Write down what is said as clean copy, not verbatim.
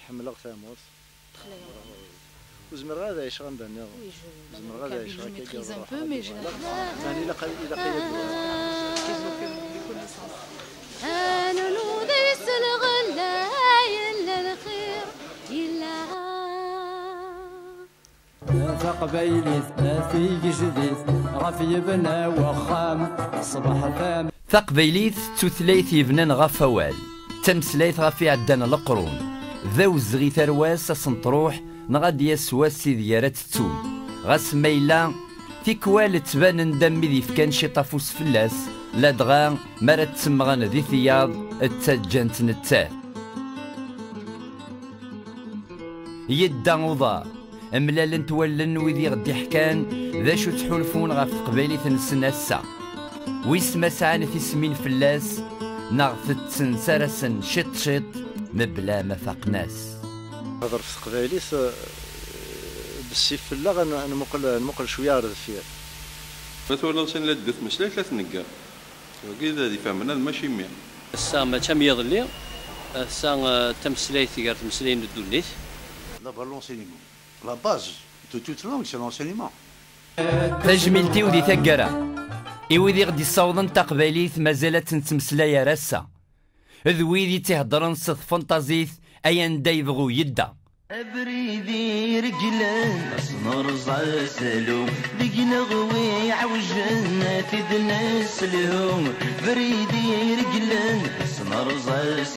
حملغ ثاموس وزمر غادا يعيش غنبان زمر غادا يعيش غاكي ثاني إلا قيد أنا نوديس الغلا إلا الخير إلا فقبيلي في جديد غفي بنا وخام صباح ثام تقبيليت تثليث يبنان غفوال تمسليت غفي عدان القرون ذو زغي ثرواس سنطروح نغاد يسوا سيديارات تون غاس ميلا تيكوال تبان ندم ذي فكان شي طافوس فلاس لا دغا مرات تسمغان ذي ثياض التاجانت نتاه يدا وضار املال نتولن وذي غدي حكان ذا شو تحولفون غف قبيلي تنسن السا ويسما سعان في سمين فلاس نغثت سنسرسن شط مبلا ما فاقناس هضر في قبايلي بالسيف فلا نمقل شويه على الدفير مثلا سن لا دث مسلاك لا تنقر وكذا دي فهمنا ماشي مية الساعة ما تم يضلي الساعة تمسلي ثيار تمسلين الدوليت لا لونسينيمون لا باز دو توت لونغ سي لونسينيمون تجميلتي ودي ثقرا إوذي غدي صوضن تقباليث مازالت نتمسلايا راسا ذويدي تهضرن صد فانتازيث أيان دا يبغو يدا أبريدي رجلان أصنر زاسلو ذيك نغوي عوجن في ذنس لهم بريدي رجلان أصنر زاسلو